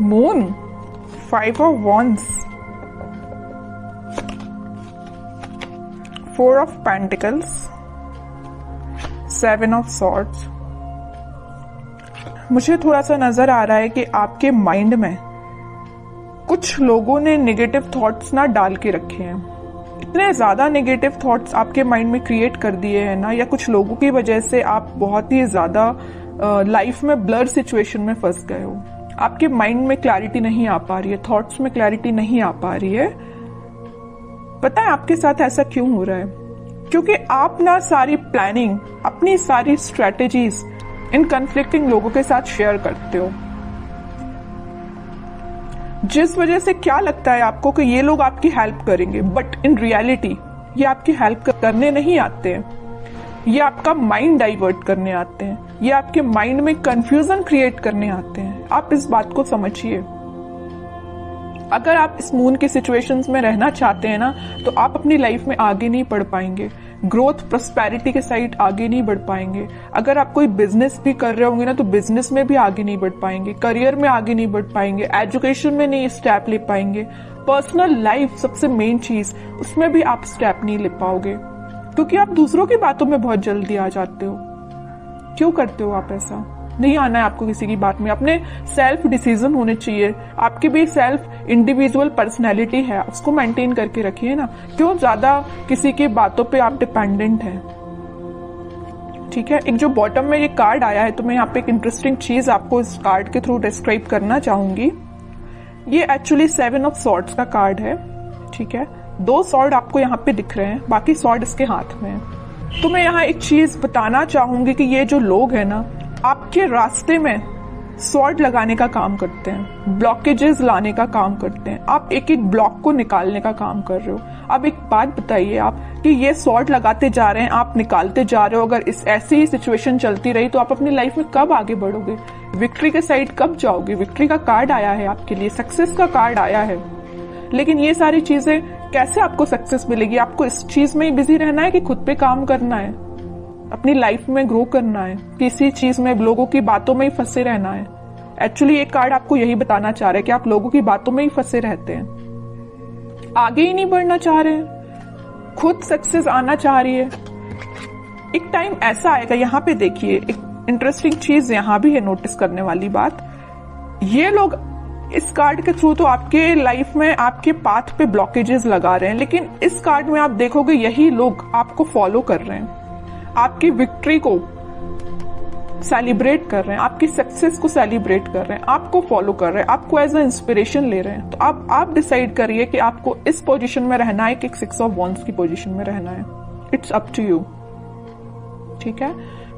Moon, 5 of wands, 4 of pentacles, 7 of swords। मुझे थोड़ा सा नजर आ रहा है कि आपके माइंड में कुछ लोगों ने नेगेटिव थॉट्स ना डाल के रखे हैं। इतने ज्यादा नेगेटिव थॉट्स आपके माइंड में क्रिएट कर दिए हैं ना, या कुछ लोगों की वजह से आप बहुत ही ज्यादा लाइफ में ब्लर सिचुएशन में फंस गए हो। आपके माइंड में क्लैरिटी नहीं आ पा रही है, थॉट्स में क्लैरिटी नहीं आ पा रही है। पता है आपके साथ ऐसा क्यों हो रहा है? क्योंकि आप ना सारी प्लानिंग, अपनी सारी स्ट्रेटेजीज इन कन्फ्लिक्टिंग लोगों के साथ शेयर करते हो, जिस वजह से क्या लगता है आपको कि ये लोग आपकी हेल्प करेंगे, बट इन रियलिटी ये आपकी हेल्प करने नहीं आते हैं। ये आपका माइंड डाइवर्ट करने आते हैं, ये आपके माइंड में कंफ्यूजन क्रिएट करने आते हैं। आप इस बात को समझिए। अगर आप इस मून की सिचुएशंस में रहना चाहते हैं ना, तो आप अपनी लाइफ में आगे नहीं बढ़ पाएंगे, ग्रोथ प्रोस्पेरिटी के साइड आगे नहीं बढ़ पाएंगे। अगर आप कोई बिजनेस भी कर रहे होंगे ना, तो बिजनेस में भी आगे नहीं बढ़ पाएंगे, करियर में आगे नहीं बढ़ पाएंगे, एजुकेशन में नहीं स्टेप ले पाएंगे, पर्सनल लाइफ सबसे मेन चीज, उसमें भी आप स्टेप नहीं ले पाओगे, क्योंकि आप दूसरों की बातों में बहुत जल्दी आ जाते हो। क्यों करते हो आप ऐसा? नहीं आना है आपको किसी की बात में। अपने सेल्फ डिसीजन होने चाहिए। आपकी भी सेल्फ इंडिविजुअल पर्सनैलिटी है, उसको मेंटेन करके रखिए ना। क्यों ज्यादा किसी की बातों पे आप डिपेंडेंट हैं? ठीक है, एक जो बॉटम में ये कार्ड आया है, तो मैं यहाँ पे एक इंटरेस्टिंग चीज आपको इस कार्ड के थ्रू डिस्क्राइब करना चाहूंगी। ये एक्चुअली 7 ऑफ सॉर्ड्स का कार्ड है। ठीक है, 2 सॉर्ड आपको यहाँ पे दिख रहे हैं, बाकी सॉर्ड इसके हाथ में है। तो मैं यहाँ एक चीज बताना चाहूंगी कि ये जो लोग हैं ना, आपके रास्ते में सॉर्ड लगाने का काम करते हैं, ब्लॉकेजेस लाने का काम करते हैं। आप एक एक ब्लॉक को निकालने का काम कर रहे हो। अब एक बात बताइए आप कि ये सॉर्ड लगाते जा रहे हैं, आप निकालते जा रहे हो। अगर इस ऐसी ही सिचुएशन चलती रही तो आप अपनी लाइफ में कब आगे बढ़ोगे? विक्ट्री के साइड कब जाओगे? विक्ट्री का कार्ड आया है आपके लिए, सक्सेस का कार्ड आया है, लेकिन ये सारी चीजें कैसे आपको सक्सेस मिलेगी? आपको इस चीज में ही बिजी रहना है कि खुद पे काम करना है, अपनी लाइफ में ग्रो करना है, किसी चीज में लोगों की बातों में ही फंसे रहना है? एक्चुअली एक कार्ड आपको यही बताना चाह रहा है कि आप लोगों की बातों में ही फंसे रहते हैं, आगे ही नहीं बढ़ना चाह रहे हैं, खुद सक्सेस आना चाह रही है। एक टाइम ऐसा आएगा, यहाँ पे देखिए एक इंटरेस्टिंग चीज यहाँ भी है नोटिस करने वाली बात। ये लोग इस कार्ड के थ्रू तो आपके लाइफ में आपके पाथ पे ब्लॉकेजेस लगा रहे हैं, लेकिन इस कार्ड में आप देखोगे यही लोग आपको फॉलो कर रहे हैं, आपकी विक्ट्री को सेलिब्रेट कर रहे हैं, आपकी सक्सेस को सेलिब्रेट कर रहे हैं, आपको फॉलो कर रहे हैं, आपको एज अ इंस्पिरेशन ले रहे हैं। तो आप डिसाइड करिए कि आपको इस पोजीशन में रहना है कि 6 ऑफ वॉन्ड्स की पोजीशन में रहना है। It's up to you. ठीक है,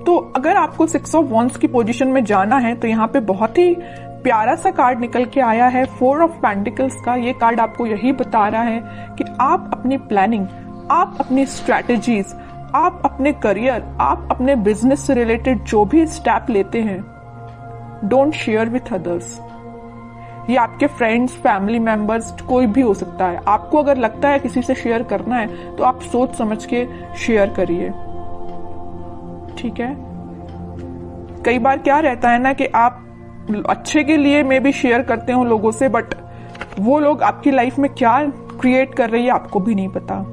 तो अगर आपको 6 ऑफ वॉन्ड्स की पोजीशन में जाना है, तो यहाँ पे बहुत ही प्यारा सा कार्ड निकल के आया है, 4 ऑफ पेंटिकल्स का। ये कार्ड आपको यही बता रहा है कि आप अपनी प्लानिंग, आप अपनी स्ट्रैटेजीज, आप अपने करियर, आप अपने बिजनेस से रिलेटेड जो भी स्टेप लेते हैं, डोंट शेयर विथ अदर्स। ये आपके फ्रेंड्स, फैमिली मेंबर्स, कोई भी हो सकता है। आपको अगर लगता है किसी से शेयर करना है, तो आप सोच समझ के शेयर करिए। ठीक है, कई बार क्या रहता है ना कि आप अच्छे के लिए मे भी शेयर करते हो लोगों से, बट वो लोग आपकी लाइफ में क्या क्रिएट कर रही है आपको भी नहीं पता।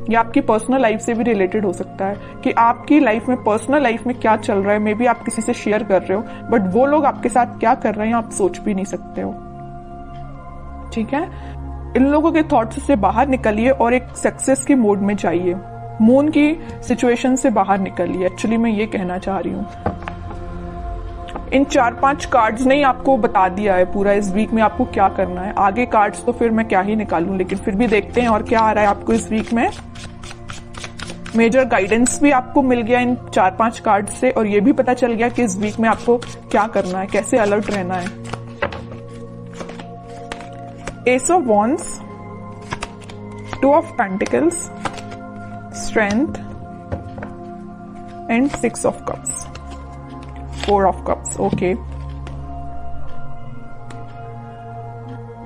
या आपकी पर्सनल लाइफ से भी रिलेटेड हो सकता है कि आपकी लाइफ में, पर्सनल लाइफ में क्या चल रहा है, मे बी आप किसी से शेयर कर रहे हो, बट वो लोग आपके साथ क्या कर रहे हैं आप सोच भी नहीं सकते हो। ठीक है, इन लोगों के थॉट्स से बाहर निकलिए और एक सक्सेस के मोड में जाइए। मून की सिचुएशन से बाहर निकलिए, एक्चुअली मैं ये कहना चाह रही हूँ। इन 4-5 कार्ड्स ने ही आपको बता दिया है पूरा इस वीक में आपको क्या करना है। आगे कार्ड्स तो फिर मैं क्या ही निकालूं, लेकिन फिर भी देखते हैं और क्या आ रहा है आपको इस वीक में। मेजर गाइडेंस भी आपको मिल गया इन 4-5 कार्ड से, और ये भी पता चल गया कि इस वीक में आपको क्या करना है, कैसे अलर्ट रहना है। S of wands, 2 of pentacles, strength and 6 of cups, 4 of cups. Okay,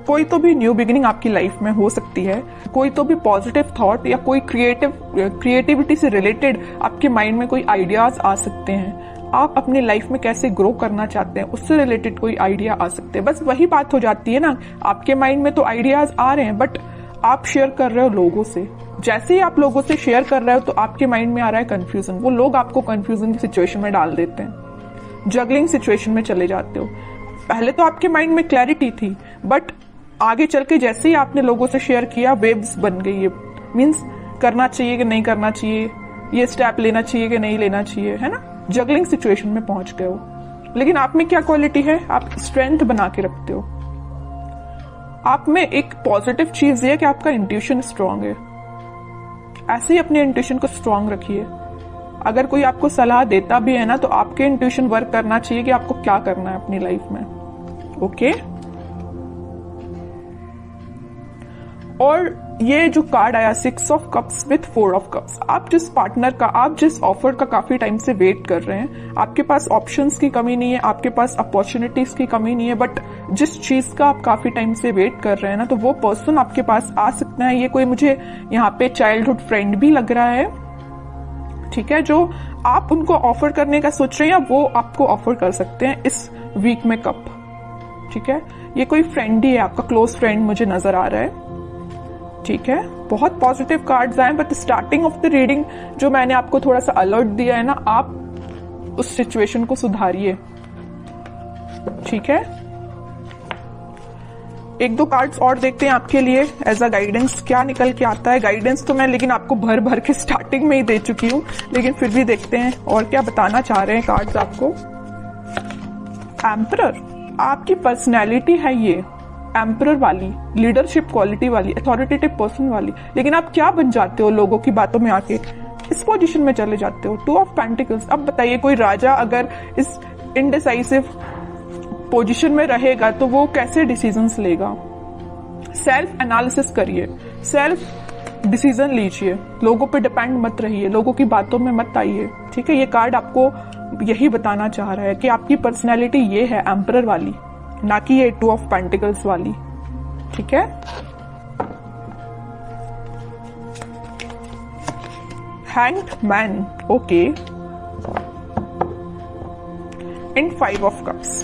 कोई तो भी न्यू बिगिनिंग आपकी लाइफ में हो सकती है, कोई तो भी पॉजिटिव थॉट या कोई क्रिएटिविटी से रिलेटेड आपके माइंड में कोई आइडियाज आ सकते हैं। आप अपनी लाइफ में कैसे ग्रो करना चाहते हैं उससे रिलेटेड कोई आइडिया आ सकते हैं। बस वही बात हो जाती है ना, आपके माइंड में तो आइडियाज आ रहे हैं बट आप शेयर कर रहे हो लोगों से। जैसे ही आप लोगों से शेयर कर रहे हो तो आपके माइंड में आ रहा है कंफ्यूजन, वो लोग आपको कंफ्यूजन की सिचुएशन में डाल देते हैं, जगलिंग सिचुएशन में चले जाते हो। पहले तो आपके माइंड में क्लैरिटी थी बट आगे चल के जैसे ही आपने लोगों से शेयर किया वेव्स बन गई है, मीन्स करना चाहिए कि नहीं करना चाहिए, ये स्टेप लेना चाहिए कि नहीं लेना चाहिए, है ना, जगलिंग सिचुएशन में पहुंच गए हो। लेकिन आप में क्या क्वालिटी है, आप स्ट्रेंथ बना के रखते हो। आप में एक पॉजिटिव चीज ये है कि आपका इंट्यूशन स्ट्रांग है। ऐसे ही अपने इंट्यूशन को स्ट्रांग रखिए। अगर कोई आपको सलाह देता भी है ना तो आपके इंट्यूशन वर्क करना चाहिए कि आपको क्या करना है अपनी लाइफ में। ओके, और ये जो कार्ड आया 6 of cups with 4 of cups, आप जिस पार्टनर का, आप जिस ऑफर का काफी टाइम से वेट कर रहे हैं, आपके पास ऑप्शंस की कमी नहीं है, आपके पास अपॉर्चुनिटीज की कमी नहीं है, बट जिस चीज का आप काफी टाइम से वेट कर रहे हैं ना, तो वो पर्सन आपके पास आ सकता है। ये कोई मुझे यहाँ पे चाइल्डहुड फ्रेंड भी लग रहा है, ठीक है, जो आप उनको ऑफर करने का सोच रहे हैं, वो आपको ऑफर कर सकते हैं इस वीक में कप, ठीक है। ये कोई फ्रेंड ही है, आपका क्लोज फ्रेंड मुझे नजर आ रहा है, ठीक है। बहुत पॉजिटिव कार्ड्स आए but starting of the reading जो मैंने आपको थोड़ा सा अलर्ट दिया है ना, आप उस सिचुएशन को सुधारिए, ठीक है। एक दो कार्ड्स और देखते हैं आपके लिए एज अ गाइडेंस, क्या निकल के आता है। गाइडेंस तो मैं लेकिन आपको भर भर के स्टार्टिंग में ही दे चुकी हूं, लेकिन फिर भी देखते हैं और क्या बताना चाह रहे हैं कार्ड्स आपको। एम्परर, आपकी पर्सनैलिटी है ये एम्परर वाली, लीडरशिप क्वालिटी वाली, अथॉरिटेटिव पर्सन वाली, लेकिन आप क्या बन जाते हो लोगों की बातों में आके, इस पोजीशन में चले जाते हो। 2 ऑफ पेंटिकल्स, अब बताइए कोई राजा अगर इस इनडिसाइसिव पोजीशन में रहेगा तो वो कैसे डिसीजंस लेगा। सेल्फ एनालिसिस करिए, सेल्फ डिसीजन लीजिए, लोगों पे डिपेंड मत रहिए, लोगों की बातों में मत आइए, ठीक है। ये कार्ड आपको यही बताना चाह रहा है कि आपकी पर्सनैलिटी ये है एम्परर वाली, ना कि ये 2 ऑफ पेंटिकल्स वाली, ठीक है। Hanged man, okay, and 5 of cups.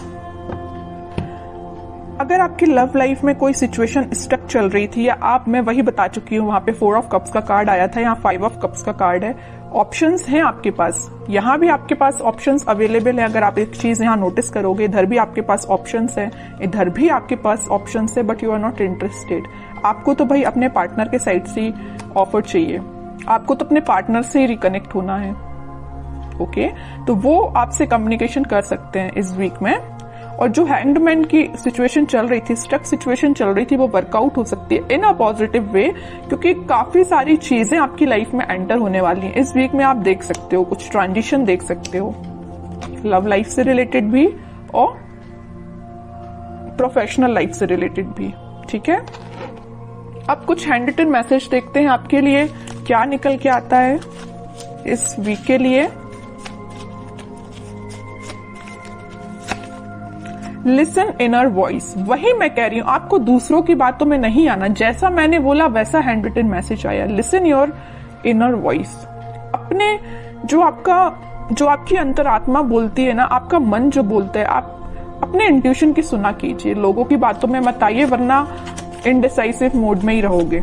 अगर आपकी लव लाइफ में कोई सिचुएशन स्टक चल रही थी, या आप, मैं वही बता चुकी हूं, वहां पे 4 ऑफ कप्स का कार्ड आया था, यहाँ 5 ऑफ कप्स का कार्ड है। ऑप्शंस हैं आपके पास, यहाँ भी आपके पास ऑप्शंस अवेलेबल है। अगर आप एक चीज यहाँ नोटिस करोगे, इधर भी आपके पास ऑप्शंस है, इधर भी आपके पास ऑप्शंस है, but you are not interested. आपको तो भाई अपने पार्टनर के साइड से ऑफर चाहिए, आपको तो अपने पार्टनर से ही रिकनेक्ट होना है, ओके। तो वो आपसे कम्युनिकेशन कर सकते हैं इस वीक में। और जो हैंगड की सिचुएशन चल रही थी, स्टक सिचुएशन चल रही थी, वो वर्कआउट हो सकती है इन अ पॉजिटिव वे, क्योंकि काफी सारी चीजें आपकी लाइफ में एंटर होने वाली हैं इस वीक में। आप देख सकते हो कुछ ट्रांजिशन देख सकते हो, लव लाइफ से रिलेटेड भी और प्रोफेशनल लाइफ से रिलेटेड भी, ठीक है। अब कुछ हैंड रिटन मैसेज देखते हैं आपके लिए क्या निकल के आता है इस वीक के लिए। लिसन इनर वॉइस, वही मैं कह रही हूं, आपको दूसरों की बातों में नहीं आना, जैसा मैंने बोला वैसा हैंड रिटन मैसेज आया। लिसन योर इनर वॉइस, अपने जो आपकी अंतरात्मा बोलती है ना, आपका मन जो बोलता है, आप अपने इंट्यूशन की सुना कीजिए, लोगों की बातों में मत आइए, वरना इनडिसाइसिव मोड में ही रहोगे।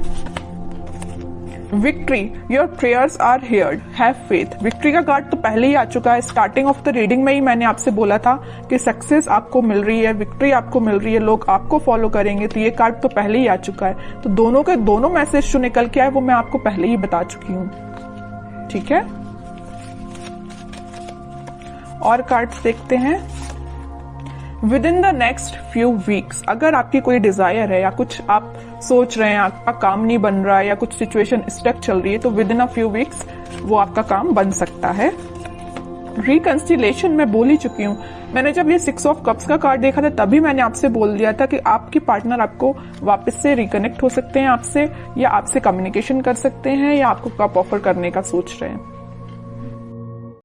Victory, your prayers are heard, have faith. Victory का कार्ड तो पहले ही आ चुका है, स्टार्टिंग ऑफ द रीडिंग में ही मैंने आपसे बोला था कि सक्सेस आपको मिल रही है, विक्ट्री आपको मिल रही है, लोग आपको फॉलो करेंगे, तो ये कार्ड तो पहले ही आ चुका है। तो दोनों के दोनों मैसेज जो निकल के आए वो मैं आपको पहले ही बता चुकी हूं, ठीक है। और कार्ड्स देखते हैं। With in the next few weeks, अगर आपकी कोई डिजायर है या कुछ आप सोच रहे हैं, आपका काम नहीं बन रहा है या कुछ सिचुएशन स्टक चल रही है, तो with in a few weeks वो आपका काम बन सकता है। रिकंसिलेशन मैं बोल ही चुकी हूँ, मैंने जब ये 6 ऑफ कप्स का कार्ड देखा था तभी मैंने आपसे बोल दिया था कि आपकी पार्टनर आपको वापस से रिकनेक्ट हो सकते हैं आपसे, या आपसे कम्युनिकेशन कर सकते हैं, या आपको कप ऑफर करने का सोच रहे हैं।